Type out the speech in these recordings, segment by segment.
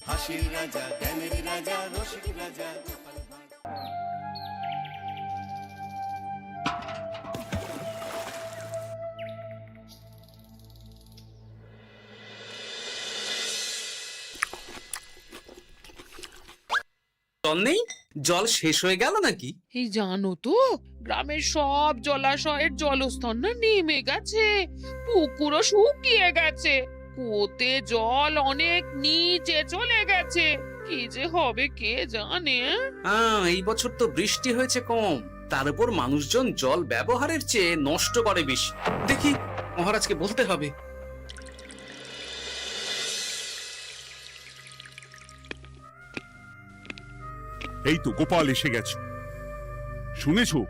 হাসির রাজা, জ্ঞানের রাজা, রসিক রাজা। জল নেই? জল শেষ হয়ে গেল নাকি? এই জানো তো, গ্রামের সব জলাশয়ের জলস্তর না নেমে গেছে, পুকুরও শুকিয়ে গেছে, কুয়োতে জল অনেক নিচে চলে গেছে। কি যে হবে কে জানে। এই বছর তো বৃষ্টি হয়েছে কম, তার উপর মানুষজন জল ব্যবহারের চেয়ে নষ্ট করে বেশি। দেখি, মহারাজকে বলতে হবে। এই তো গোপাল এসে গেছে। শুনেছো,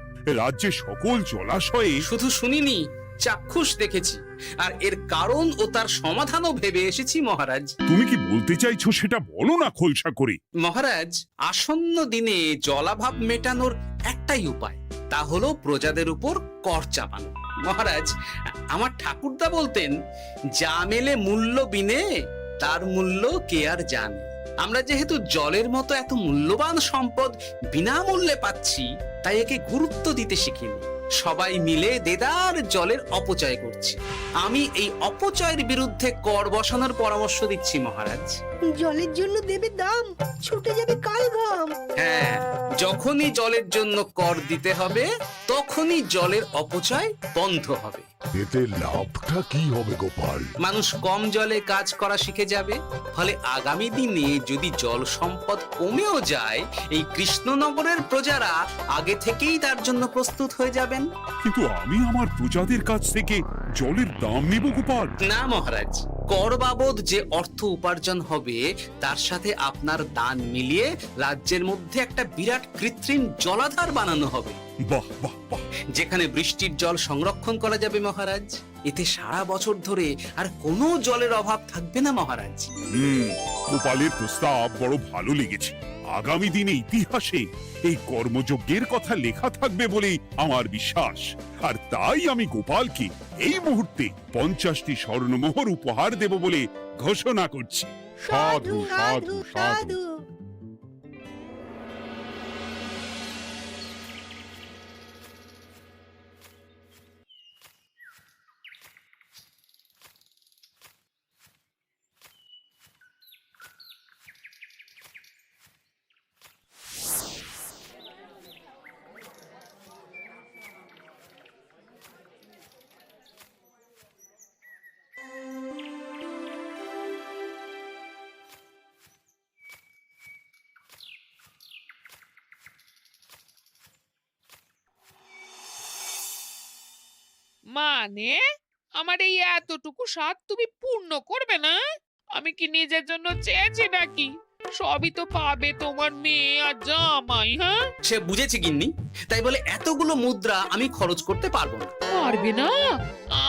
রাজ্যের সকল জলাশয়ে শুধু শুনিনি, চাক্ষুষ দেখেছি, আর এর কারণ ও তার সমাধানও ভেবে এসেছি মহারাজ। তুমি কি বলতে চাইছো সেটা বলো না খোলসা করে। মহারাজ, আসন্ন দিনে জলাভাব মেটানোর একটাই উপায়, তা হলো প্রজাদের উপর কর চাপানো। মহারাজ, আমার ঠাকুরদা বলতেন, যা মেলে মূল্য বিনে তার মূল্য কে আর জানে। আমরা যেহেতু জলের মতো এত মূল্যবান সম্পদ বিনামূল্যে পাচ্ছি, তাই একে গুরুত্ব দিতে শিখিনি। সবাই মিলে দেদার জলের অপচয় করছি। আমি এই অপচয়ের বিরুদ্ধে কর বসানোর পরামর্শ দিচ্ছি মহারাজ। জলের জন্য দেবে দাম, ছুটে যাবে কাল ঘাম। হ্যাঁ, যখনই জলের জন্য কর দিতে হবে, তখনই জলের অপচয় বন্ধ হবে। এতে লাভটা কি হবে গোপাল? মানুষ কম জলে কাজ করা শিখে যাবে, ফলে আগামী দিনে যদি জল সম্পদ কমেও যায়, এই কৃষ্ণনগরের প্রজারা আগে থেকেই তার জন্য প্রস্তুত হয়ে যাবেন। কিন্তু আমি আমার প্রজাদের কাছ থেকে জলের দাম নেব গোপাল? না মহারাজ, কর বাবদ যে অর্থ উপার্জন হবে, তার সাথে আপনার দান মিলিয়ে রাজ্যের মধ্যে একটা বিরাট কৃত্রিম জলাধার বানানো হবে। বাহ বাহ বাহ! যেখানে বৃষ্টির জল সংরক্ষণ করা যাবে মহারাজ। এতে সারা বছর ধরে আর কোনো জলের অভাব থাকবে না মহারাজ। গোপালের প্রস্তাব বড় ভালো লেগেছে। আগামী দিনে ইতিহাসে এই কর্মযজ্ঞের কথা লেখা থাকবে বলেই আমার বিশ্বাস। আর তাই আমি গোপালকে এই মুহূর্তে 50টি স্বর্ণমোহর উপহার দেব বলে ঘোষণা করছি। সাধু সাধু সাধু। মানে আমার এই এতটুকু স্বাদ তুমি পূর্ণ করবে না? আমি কি নিজের জন্য চেয়েছি নাকি? সবই তো পাবে তোমার মেয়ে আর জামাই। হ্যাঁ, সে বুঝেছি গিন্নি, তাই বলে এতগুলো মুদ্রা আমি খরচ করতে পারবো না। পারবে না?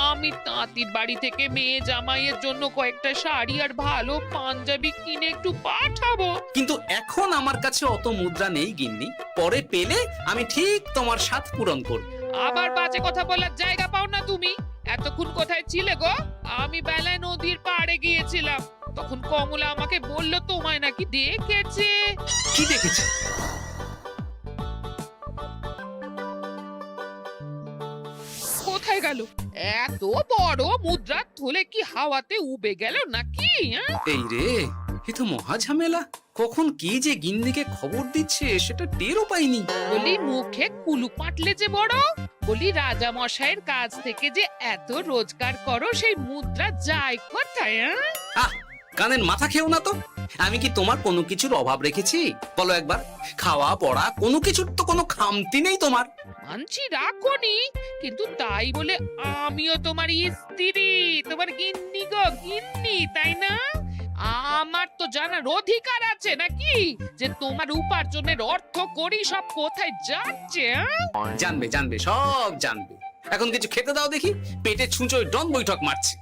আমি তাঁতির বাড়ি থেকে মেয়ে জামাইয়ের জন্য কয়েকটা শাড়ি আর ভালো পাঞ্জাবি কিনে একটু পাঠাবো। কিন্তু এখন আমার কাছে অত মুদ্রা নেই গিন্নি, পরে পেলে আমি ঠিক তোমার স্বাদ পূরণ করব। আবার বাজে কথা বলার জায়গা পাও না তুমি। এতক্ষণ কোথায় ছিলে গো? আমি বেলায় নদীর পাড়ে গিয়েছিলাম, তখন কমলা আমাকে বললো তোমায় নাকি দেখেছে। কি দেখেছি? কোথায় গেল? এত বড় মুদ্রা থলে কি হাওয়াতে উবে গেল নাকি? এই রে, এ তো মহা ঝামেলা। কখন কি যে গিন্নিকে খবর দিচ্ছে সেটা টেরও পাইনি। বলি মুখে কুলু পাটলে যে বড়, বলি রাজা মশাইয়ের কাছ থেকে যে এত রোজগার করো, সেই মুদ্রা যায় কোথায়? আহ, কানের মাথা খেও না তো। আমি কি তোমার কোনো কিছুর অভাব রেখেছি? বলো একবার। খাওয়া পড়া কোনো কিছুর তো কোনো খামতি নেই তোমার। মানছি রাখোনি, কিন্তু তাই বলে আমিও তোমার স্ত্রী, তোমার গিন্নি গো গিন্নি, তাই না? আমার তো জানার অধিকার আছে নাকি যে তোমার উপার্জনের অর্থ করি সব কোথায় যাচ্ছে? জানবে জানবে, সব জানবে। এখন কিছু খেতে দাও দেখি, পেটে ছুঁচোয় ডন বৈঠক মারছে।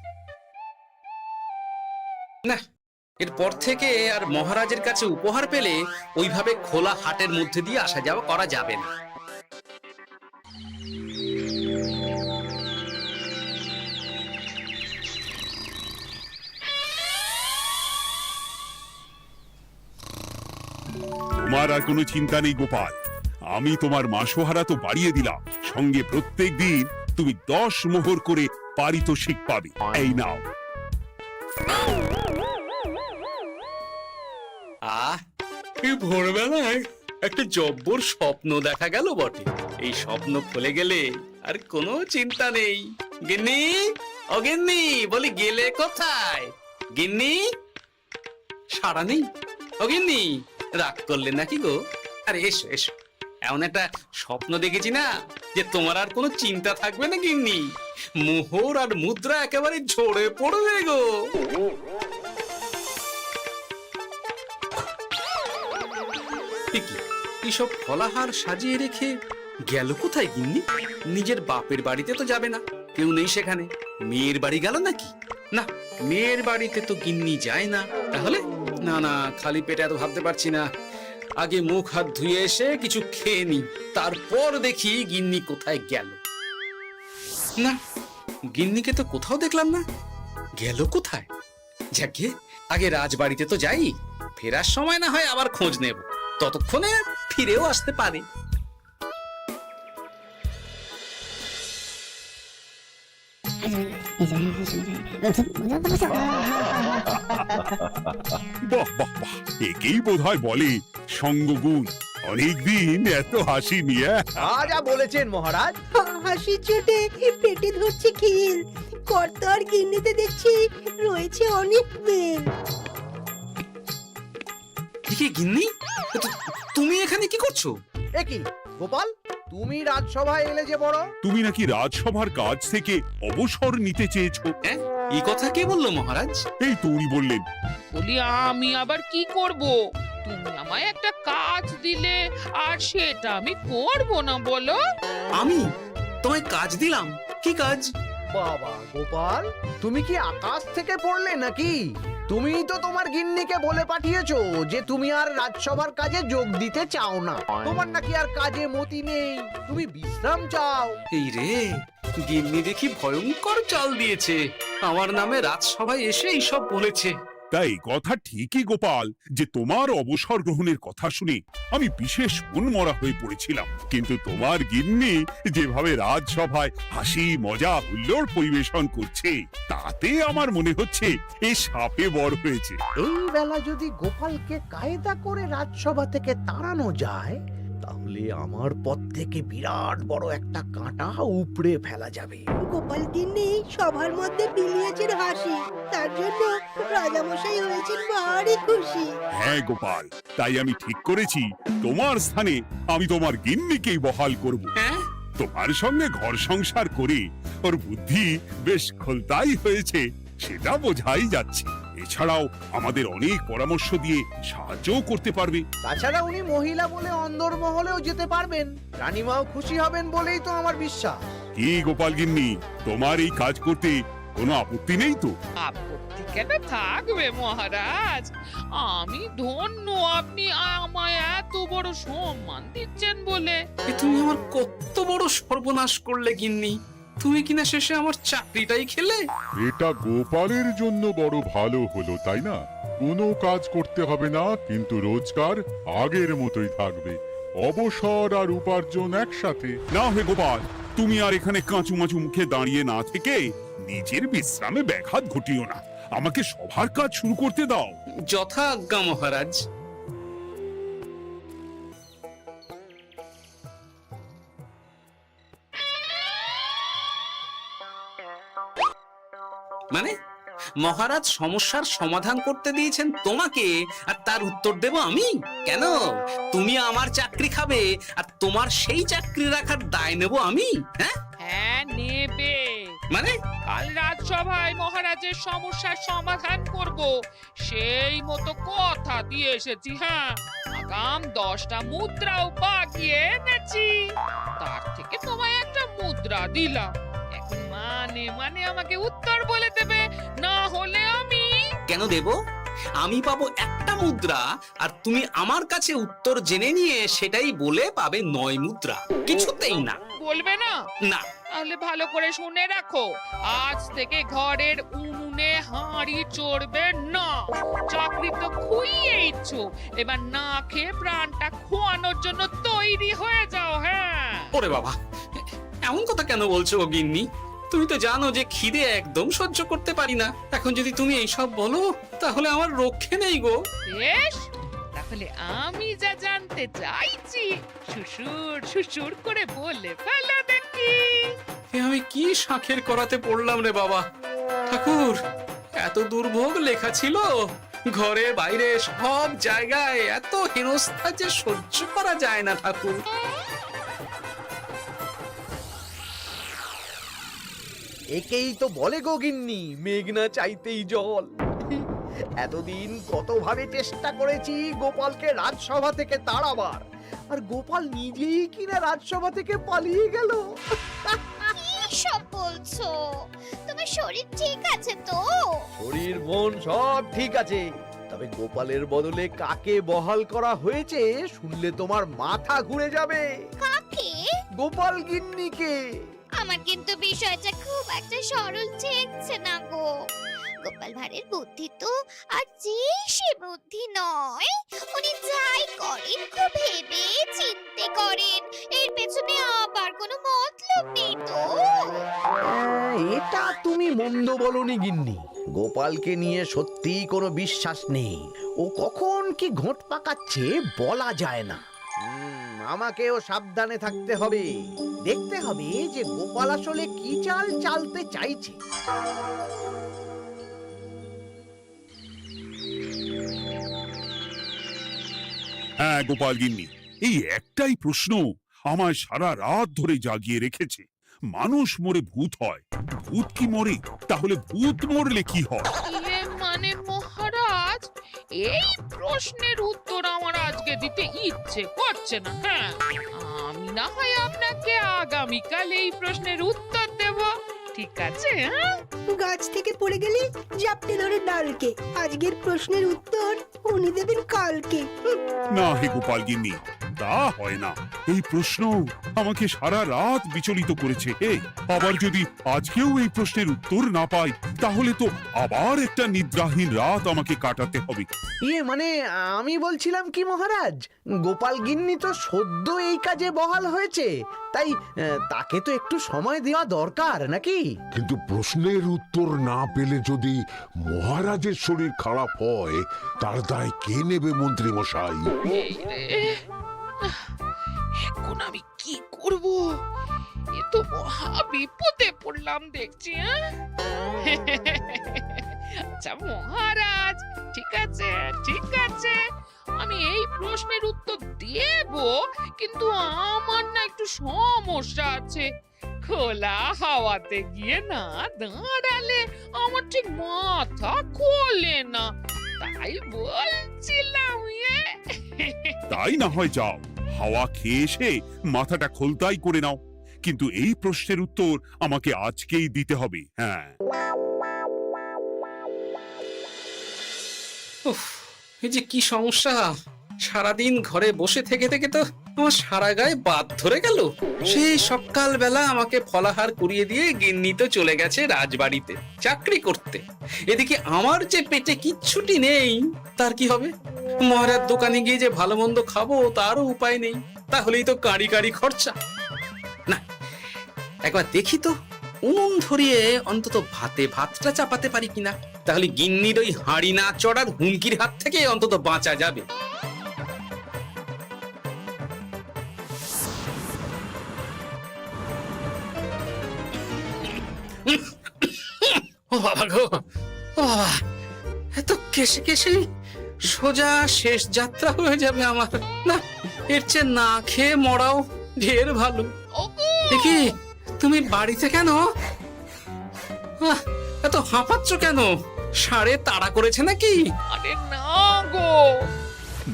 না, এরপর থেকে আর মহারাজের কাছে উপহার পেলে ওইভাবে খোলা হাটের মধ্যে দিয়ে আসা যাওয়া করা যাবে না। তোমার আর কোনো চিন্তা নেই গোপাল, আমি তোমার মাসোহারা তো বাড়িয়ে দিলাম, সঙ্গে প্রত্যেক দিন তুমি 10 মোহর করে পারিতোষিক পাবে। এই নাও। এই ভোরবেলায় একটা জব্বর স্বপ্ন দেখা গেল বটে। এই স্বপ্ন ফলে গেলে আর কোনো চিন্তা নেই। গিন্নি, ও গিন্নি, বলি গেলে কোথায়? গিন্নি, সারা নেই। ও গিন্নি, রাগ করলে নাকি গো? আরে এসো এসো, এমন একটা স্বপ্ন দেখেছি না যে তোমার আর কোনো চিন্তা থাকবে না গিন্নি। মোহর আর মুদ্রা একেবারে ঝরে পড়বে গো। এইসব ফলাহার সাজিয়ে রেখে গেল কোথায় গিন্নি? নিজের বাপের বাড়িতে তো যাবে না, কেউ নেই সেখানে। মেয়ের বাড়ি গেল নাকি? না, মেয়ের বাড়িতে তো গিন্নি যায় না। তাহলে না না, খালি পেটে এত ভাবতে পারছি না। আগে মুখ হাত ধুয়ে এসে কিছু খেয়ে নি, তারপর দেখি গিন্নি কোথায় গেল। না, গিন্নিকে তো কোথাও দেখলাম না। গেল কোথায়? যাকে আগে রাজবাড়িতে তো যাই, ফেরার সময় না হয় আবার খোঁজ নেব, ততক্ষণে ফিরেও আসতে পারে। বাহ বাহ বাহ, একেই বোধহয় বলে সঙ্গগুণ। অনেকদিন এত হাসি নিয়ে। যা বলেছেন মহারাজ। হাসির চোটে পেটে ধরছে খিল। কর্তার গিন্নিতে দেখছি রয়েছে অনেক প্রেম। কি গিন্নি, তুমি এখানে কি করছো? কি গোপাল, তুমি রাজসভায় এলে যে বড়? তুমি নাকি রাজসভার কাজ থেকে অবসর নিতে চেয়েছো? হ্যাঁ, এই কথা কে বললো মহারাজ? এই তো উনি বললেন। বলি আমি আবার কি করব? তুমি আমায় একটা কাজ দিলে আর সেটা আমি করব না বলো? আমি তোমায় কাজ দিলাম? কি কাজ? বাবা গোপাল, তুমি কি আকাশ থেকে পড়লে নাকি? তুমি তো তোমার গিন্নিকে বলে পাঠিয়েছো যে তুমি আর রাজসভার কাজে যোগ দিতে চাও না। তোমার নাকি আর কাজে মতি নেই, তুমি বিশ্রাম চাও। এই রে, গিন্নি দেখি ভয়ঙ্কর চাল দিয়েছে। আমার নামে রাজসভায় এসে এইসব বলেছে। তাই কথা ঠিকই গোপাল, যে তোমার অবসর গ্রহণের কথা শুনে আমি বিশেষ মনমরা হয়ে পড়েছিলাম। কিন্তু তোমার গিন্নি যেভাবে রাজসভায় হাসি মজা হুল্লোড় পরিবেশন করছে, তাতে আমার মনে হচ্ছে এ সাপে বড় হয়েছে। এই বেলা যদি গোপালকে কায়দা করে রাজসভা থেকে তাড়ানো যায়, তাহলে আমার পথ থেকে বিরাট বড় একটা কাঁটা উপড়ে ফেলা যাবে। গোপাল গিন্নি সবার মধ্যে বিলিয়েছেন হাসি, তার জন্য রাজামশাই হয়েছেন ভারী খুশি। হ্যাঁ গোপাল, তাই আমি ঠিক করেছি তোমার স্থানে আমি তোমার গিন্নিকেই বহাল করব। হ্যাঁ, তোমার সঙ্গে ঘর সংসার করে ওর বুদ্ধি বেশ খোলতাই হয়েছে, সেটা বোঝাই যাচ্ছে। এছাড়াও আমাদের অনেক পরামর্শ দিয়ে সাহায্যও করতে পারবে। তাছাড়া উনি মহিলা বলে অন্দরমহলেও যেতে পারবেন, রানীমাও খুশি হবেন বলেই তো আমার বিশ্বাস। কি গোপাল গিন্নি, তোমার এই কাজ করতে কোনো আপত্তি নেই তো? আপত্তি কেন থাকবে মহারাজ? আমি ধন্য আপনি আমায় এত বড় সম্মান দিচ্ছেন বলে। এ তুমি আমার কত বড় সর্বনাশ করলে গিন্নি। তুমি কিনা শেষে আমার চাকরিটাই খেলে। এটা গোপালের জন্য বড় ভালো হলো, তাই না? কোনো কাজ করতে হবে না, কিন্তু রোজগার আগের মতোই থাকবে। অবসর আর উপার্জন একসাথে। না হে গোপাল, তুমি আর এখানে কাঁচু মাচু মুখে দাঁড়িয়ে না থেকে নিজের বিশ্রামে ব্যাঘাত ঘটিও না। আমাকে সবার কাজ শুরু করতে দাও। যথা আজ্ঞা মহারাজ। মানে মহারাজ সমস্যার সমাধান করতে দিয়েছেন তোমাকে, আর তার উত্তর দেব আমি? কেন? তুমি আমার চাকরি খাবে আর তোমার সেই চাকরি রাখার দায় নেব আমি? হ্যাঁ হ্যাঁ, নেবে। মানে কাল রাজসভায় মহারাজের সমস্যার সমাধান করব, সেই মতো কথা দিয়ে এসেছি। হ্যাঁ, আগাম 10টা মুদ্রাও বাগিয়ে এনেছি। তার থেকে তোমায় একটা মুদ্রা দিলাম, এখন মানে মানে আমাকে উত্তর বলে দেবে, না হলে আমি কেন দেব? আমি পাবো একটা মুদ্রা, আর তুমি আমার কাছে উত্তর জেনে নিয়ে সেটাই বলে পাবে 9 মুদ্রা। কিছুতেই না। বলবে না? না। তাহলে ভালো করে শুনে রাখো, আজ থেকে ঘরের উনুনে হাঁড়ি চড়বে না। চাকরি তো খুইয়েই পেরেছো, এবার না খেয়ে প্রাণটা খোয়ানোর জন্য তৈরি হয়ে যাও। হ্যাঁ, ওরে বাবা, এমন কথা কেন বলছো গো গিন্নি? তুমি তো জানো যে খিদে একদম সহ্য করতে পারি না। এখন যদি তুমি এইসব বলো তাহলে আমার রক্ষে নেই গো। বেশ, তাহলে আমি যা জানতে চাইছি শ্বশুর শ্বশুর করে বলে ফেলো দেখি। এ আমি কি শাঁখের করাতে পড়লাম রে বাবা। ঠাকুর, এত দুর্ভোগ লেখা ছিল, ঘরে বাইরে সব জায়গায় এত হেনস্থা যে সহ্য করা যায় না ঠাকুর। একেই তো বলে গো গিন্নি, মেঘ না চাইতেই জল। এতদিন কতভাবে চেষ্টা করেছি গোপালকে রাজসভা থেকে তাড়াবার, আর গোপাল নিজেই কিনা রাজসভা থেকে পালিয়ে গেল। সব বলছো? তোমার শরীর ঠিক আছে তো? শরীর মন সব ঠিক আছে, তবে গোপালের বদলে কাকে বহাল করা হয়েছে শুনলে তোমার মাথা ঘুরে যাবে। কাকে? গোপাল গিন্নিকে। আমার কিন্তু বিষয়টা খুব একটা সরল ঠেকছে না গো। গোপাল ভাঁড়ের বুদ্ধি তো আর যে সে বুদ্ধি নয়। উনি যাই করেন খুব ভেবে চিন্তে করেন, এর পেছনে আবার কোনো মতলব নেই তো। এটা তুমি মন্দ বলনি গিন্নি। গোপালকে নিয়ে সত্যি কোনো বিশ্বাস নেই। ও কখন কি ঘোট পাকাচ্ছে বলা যায় না। আমাকেও সাবধানে থাকতে হবে। দেখতে হবে যে গোপাল আসলে কি চাল চালতে চাইছে। হ্যাঁ গোপাল গিন্নি, এই একটাই প্রশ্ন আমায় সারা রাত ধরে জাগিয়ে রেখেছে। মানুষ মরে ভূত হয়, ভূত কি মরে? তাহলে ভূত মরলে কি হয়? মানে মহারাজ, এই প্রশ্নের উত্তর আমার আজকে দিতে ইচ্ছে করছে না। হ্যাঁ, আমি না হয় আপনাকে আগামীকাল এই প্রশ্নের উত্তর দেব, ঠিক আছে? হ্যাঁ, গাছ থেকে পড়ে গেলে জাপটে ধরে ডালকে। আজকের প্রশ্নের উত্তর উনি দেবেন কালকে। না হে গোপাল গিন্নি, তা হয় না। এই প্রশ্ন আমাকে সারা রাত বিচলিত করেছে। আবার যদি আজকেও এই প্রশ্নের উত্তর না পাই তাহলে তো আবার একটা নিদ্রাহীন রাত আমাকে কাটাতে হবে। মানে আমি বলছিলাম কি মহারাজ, গোপাল গিন্নি তো সদ্য এই কাজে বহাল হয়েছে, তাই তাকে তো একটু সময় দেওয়া দরকার নাকি? কিন্তু প্রশ্নের উত্তর না পেলে যদি মহারাজের শরীর খারাপ হয় তার দায় কে নেবে মন্ত্রী মশাই? এই রে, এখন আমি কি করব? এ তো মহা বিপদে পড়লাম দেখছি। আচ্ছা মহারাজ, ঠিক আছে ঠিক আছে, আমি এই প্রশ্নের উত্তর দেব, কিন্তু আমার না একটু সমস্যা আছে। খোলা হাওয়াতে গিয়ে না দাঁড়ালে আমার ঠিক মাথা খোলে না, তাই বলছিলাম। তাই না হয় যাও, হাওয়া খেয়ে এসে মাথাটা খোলতাই করে নাও, কিন্তু এই প্রশ্নের উত্তর আমাকে আজকেই দিতে হবে। হ্যাঁ, উফ, এই যে কি সমস্যা! সারাদিন ঘরে বসে থেকে থেকে তো আমার সারা গায়ে বাদ ধরে গেল। সেই সকালবেলা আমাকে ফলাহার করিয়ে দিয়ে গিন্নি তো চলে গেছে রাজবাড়িতে চাকরি করতে। এদিকে আমার যে পেটে কিচ্ছুটি নেই, তার কি হবে? মহারাজ দোকানে গিয়ে যে ভালো মন্দ খাবো তারও উপায় নেই, তাহলেই তো কাঁড়ি কাঁড়ি খরচা। না, একবার দেখি তো উনুন ধরিয়ে অন্তত ভাতটা চাপাতে পারি কিনা, তাহলে গিন্নির ওই হাঁড়ি না চড়ার হুমকির হাত থেকে অন্তত বাঁচা যাবে। ও বাবা গো, ও বাবা, এত কেসে কেসে সোজা শেষ যাত্রা হয়ে যাবে আমার। না, এর চেয়ে না খেয়ে মরাও ঢের ভালো। দেখি তুমি বাড়িতে কেন? এত হাঁপাচ্ছ কেন? ষাঁড়ে তাড়া করেছে নাকি? আরে না গো,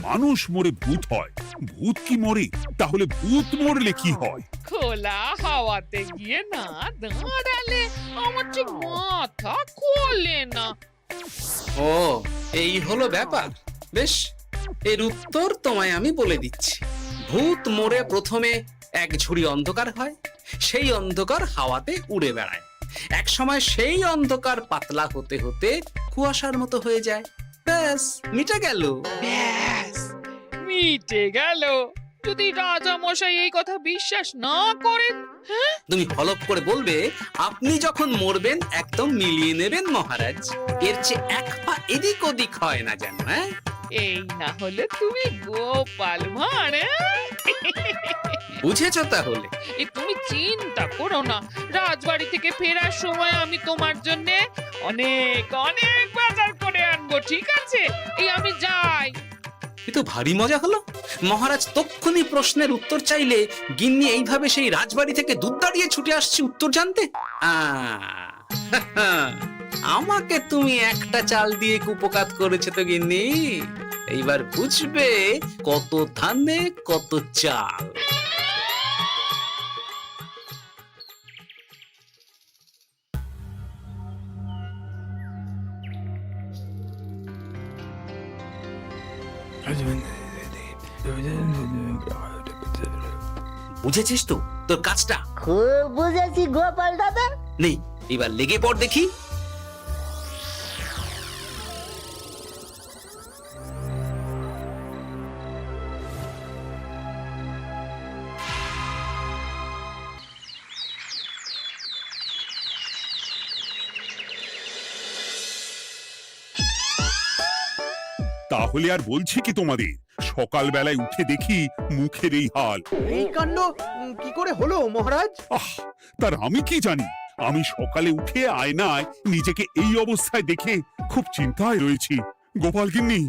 মানুষ মরে ভূত হয়, ভূত কি মরে? তাহলে ভূত মরলে কি হয়? খোলা হাওয়াতে গিয়ে না দাঁড়ালে আমার ঠিক মাথা খোলে না। ও, এই হলো ব্যাপার। বেশ, এর উত্তর তোমায় আমি বলে দিচ্ছি। ভূত মরে প্রথমে এক ঝুড়ি অন্ধকার হয়, সেই অন্ধকার হাওয়াতে উড়ে বেড়ায়। এক সময় সেই অন্ধকার পাতলা হতে হতে কুয়াশার মতো হয়ে যায়। ব্যাস মিটে গেল। ব্যাস মিটে গেল। যদি রাজা মশাই এই কথা বিশ্বাস না করেন, তুমি হলপ করে বলবে আপনি যখন মরবেন একদম মিলিয়ে নেবেন মহারাজ, এর চেয়ে এক পা এদিক ওদিক হয় না যেন। হ্যাঁ, এই না হলে তুমি গোপাল ভাঁড়। বুঝেছো তাহলে? এই তুমি চিন্তা করো না, রাজবাড়ি থেকে ফেরার সময় আমি তোমার জন্য অনেক অনেক বাজার করে আনবো, ঠিক আছে? এই আমি যাই। এ তো ভারী মজা হলো। মহারাজ তক্ষুনি প্রশ্নের উত্তর চাইলে গিন্নি এইভাবে সেই রাজবাড়ি থেকে দুধ দাঁড়িয়ে ছুটে আসছে উত্তর জানতে। আমাকে তুমি একটা চাল দিয়ে কুপকাত করেছে তো গিন্নি। এইবার বুঝবে কত ধানে কত চাল। বুঝেছিস তো তোর কাজটা? খুব বুঝেছি গোপাল দাদা। নেই, এবার লেগে পড় দেখি। তাহলে আর বলছি কি তোমাদের, সকালবেলায় উঠে দেখি মুখের এই হাল। এই কাণ্ড কি করে হলো মহারাজ? তার আমি কি জানি। আমি সকালে উঠে আয়নায় নিজেকে এই অবস্থায় দেখে খুব চিন্তায় রয়েছি। গোপাল গিন্নি,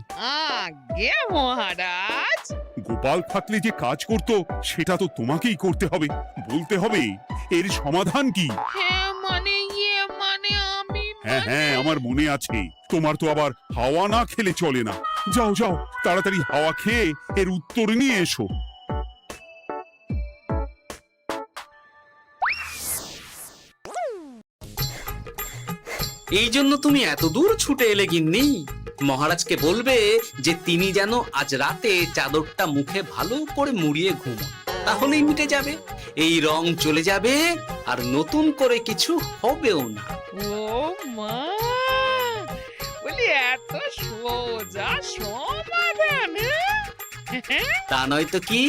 আগে মহারাজ, গোপাল থাকলে যে কাজ করতো সেটা তো তোমাকেই করতে হবে। বলতে হবে এর সমাধান কি। হ্যাঁ মানে আমি হ্যাঁ হ্যাঁ, আমার মনে আছে। তোমার তো আবার হাওয়া না খেলে চলে না। যাও যাও, তাড়াতাড়ি হাওয়া খেয়ে এর উত্তর নিয়ে এসো। এই জন্য তুমি এত দূর ছুটে এলে গিন্নি? মহারাজকে বলবে যে তিনি যেন আজ রাতে চাদরটা মুখে ভালো করে মুড়িয়ে ঘুমোন, তাহলেই মিটে যাবে। এই রং চলে যাবে আর নতুন করে কিছু হবেও না। ও মা, বলি এত সোজা সমাধান? তা নয় তো কি?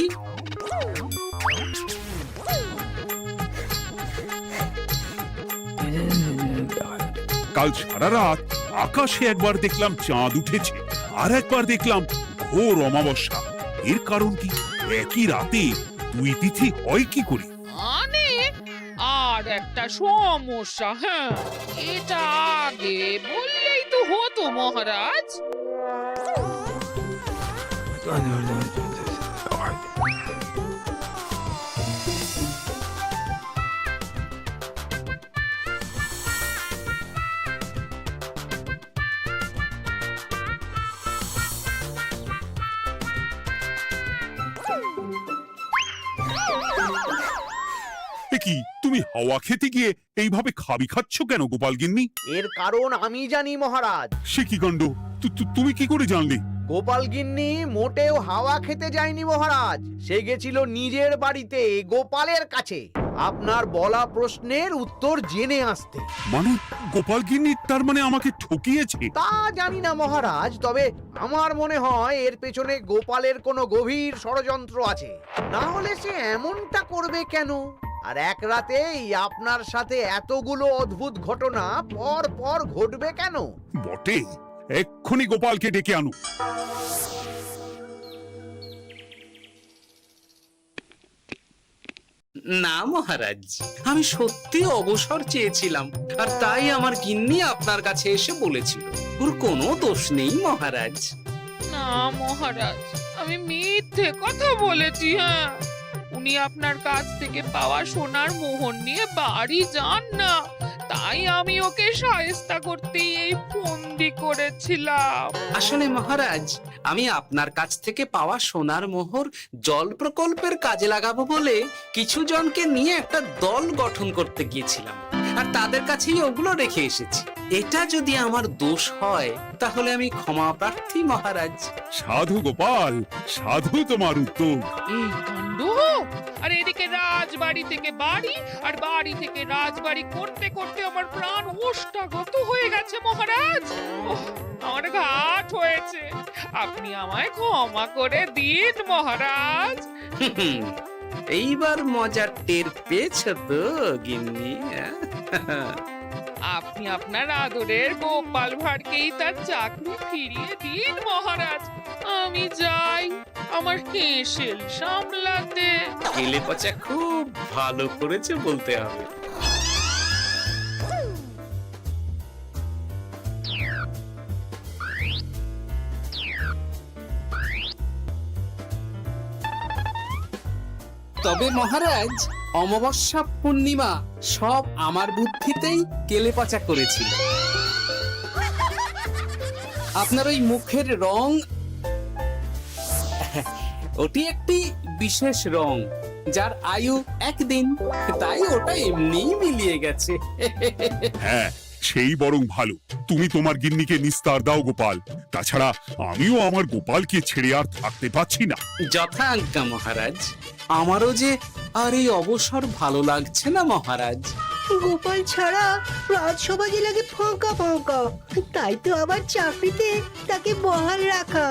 কাল সারা রাত আকাশে একবার দেখলাম চাঁদ উঠেছে, আর একবার দেখলাম ঘোর অমাবস্যা। এর কারণ কি? একই রাতে দুই তিথি হয় কি করে? মানে আর একটা সমস্যা। হ্যাঁ, এটা আগে বললেই তো হতো মহারাজ। এ কি, তুমি হাওয়া খেতে গিয়ে এইভাবে খাবি খাচ্ছ কেন গোপাল গিন্নি? এর কারণ আমি জানি মহারাজ। সে কি কাণ্ড! তুমি কি করে জানলে? গোপাল গিন্নি মোটেও হাওয়া খেতে যায়নি মহারাজ, সে গেছিল নিজের বাড়িতে গোপালের কাছে আপনার বলা প্রশ্নের উত্তর জেনে আসতে। মানে গোপাল গিন্নি তার মানে আমাকে ঠকিয়েছে? তা জানি না মহারাজ, তবে আমার মনে হয় এর পেছনে গোপালের কোনো গভীর ষড়যন্ত্র আছে। না হলে সে এমনটা করবে কেন? আর এক রাতেই আপনার সাথে এতগুলো অদ্ভুত ঘটনা পর পর ঘটবে কেন? বটে, এক্ষুনি গোপালকে ডেকে আনো। না মহারাজ, আমি সত্যি অবসর চেয়েছিলাম, আর তাই আমার গিন্নি আপনার কাছে এসে বলেছিল। ওর কোনো দোষ নেই মহারাজ। না মহারাজ, আমি মিথ্যে কথা বলেছি। হ্যাঁ, উনি আপনার কাছ থেকে পাওয়া সোনার মোহর নিয়ে বাড়ি যান না, তাই আমি ওকে শায়েস্তা করতে এই ফন্দি করেছিলাম। আসলে মহারাজ, আমি আপনার কাছ থেকে পাওয়া সোনার মোহর জল প্রকল্পের কাজে লাগাবো বলে কিছু জনকে নিয়ে একটা দল গঠন করতে গিয়েছিলাম। আর তাদের কাছেই ওগুলো রেখে এসেছি। এটা যদি আমার দোষ হয় তাহলে আমি ক্ষমা প্রার্থী মহারাজ। সাধু গোপাল, সাধু তোমার উত্তর। এই কাণ্ড! আর এদিকে রাজবাড়ি থেকে বাড়ি আর বাড়ি থেকে রাজবাড়ি করতে করতে আমার প্রাণ ওষ্ঠাগত হয়ে গেছে মহারাজ। ওহ, আমার ঘাট হয়েছে, আপনি আমায় ক্ষমা করে দিন মহারাজ। হুম, এইবার মজার টের পেয়েছ তো গিন্নি? আপনি আপনার আদরের গোপাল ভাঁড়কেই তার চাকরি ফিরিয়ে দিন মহারাজ। আমি যাই আমার হেসেল সামলাতে। কেলে পচা খুব ভালো করেছে বলতে হবে। তবে মহারাজ, অমাবস্যা পূর্ণিমা সব আমার বুদ্ধিতেই কেলেপচা করেছিল। আপনার ওই মুখের রং, ওটি একটি বিশেষ রং যার আয়ু একদিন, তাই ওটা এমনিই মিলিয়ে গেছে। হ্যাঁ, সেই বরং ভালো। তুমি তোমার গিন্নিকে নিস্তার দাও গোপাল। তাছাড়া আমিও আমার গোপালকে ছেড়ে আর থাকতে পারছি না। যথা আজ্ঞা মহারাজ। আমারও যে আর এই অবসর ভালো লাগছে না মহারাজ। গোপাল ছাড়া রাজসভা যে লাগে ফাঁকা ফাঁকা, তাই তো আবার চাকরিতে তাকে বহাল রাখা।